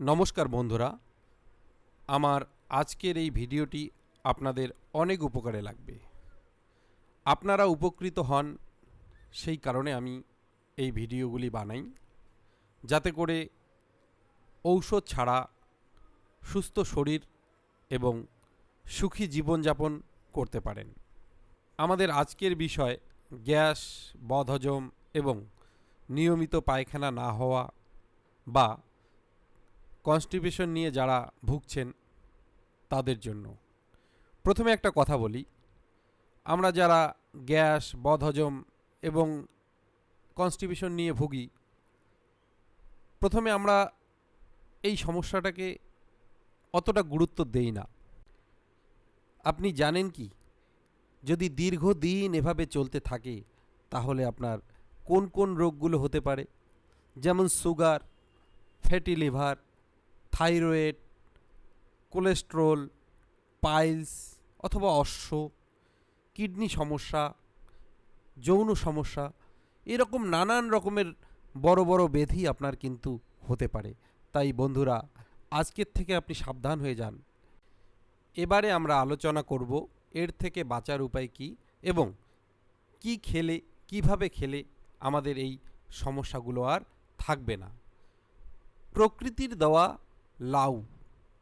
নমস্কার বন্ধুরা, আমার আজকের এই ভিডিওটি আপনাদের অনেক উপকারে লাগবে। আপনারা উপকৃত হন সেই কারণে আমি এই ভিডিওগুলি বানাই, যাতে করে ঔষধ ছাড়া সুস্থ শরীর এবং সুখী জীবনযাপন করতে পারেন। আমাদের আজকের বিষয় গ্যাস, বদহজম এবং নিয়মিত পায়খানা না হওয়া বা কনস্টিপেশন নিয়ে যারা ভুগছেন তাদের জন্য। প্রথমে একটা কথা বলি, আমরা যারা গ্যাস, বদহজম এবং কনস্টিপেশন নিয়ে ভুগি, প্রথমে আমরা এই সমস্যাটাকে অতটা গুরুত্ব দেই না। আপনি জানেন কি, যদি দীর্ঘদিন এভাবে চলতে থাকে তাহলে আপনার কোন কোন রোগগুলো হতে পারে, যেমন sugar, fatty liver, thyroid, cholesterol, piles অথবা অশ্ব, কিডনি সমস্যা, যৌন সমস্যা, এরকম নানান রকমের বড় বড় ব্যাধি আপনার কিন্তু হতে পারে। তাই বন্ধুরা, আজকের থেকে আপনি সাবধান হয়ে যান। এবারে আমরা আলোচনা করব এর থেকে বাঁচার উপায় কী এবং কি খেলে, কিভাবে খেলে আমাদের এই সমস্যাগুলো আর থাকবে না। প্রকৃতির দেওয়া লাউ,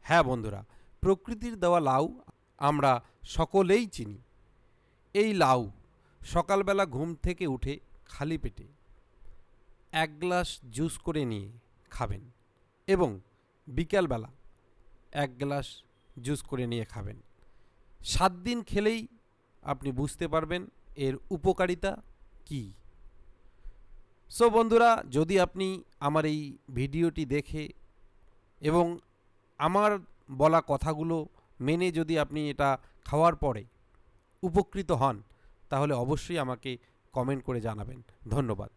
হ্যাঁ বন্ধুরা, প্রকৃতির দেওয়া লাউ আমরা সকলেই চিনি। এই লাউ সকালবেলা ঘুম থেকে উঠে খালি পেটে 1 গ্লাস জুস করে নিয়ে খাবেন এবং বিকালবেলা 1 গ্লাস জুস করে নিয়ে খাবেন। 7 দিন খেলেই আপনি বুঝতে পারবেন এর উপকারিতা কী। সো বন্ধুরা, যদি আপনি আমার এই ভিডিওটি দেখে এবং আমার বলা কথাগুলো মেনে যদি আপনি এটা খাওয়ার পরে উপকৃত হন, তাহলে অবশ্যই আমাকে কমেন্ট করে জানাবেন। ধন্যবাদ।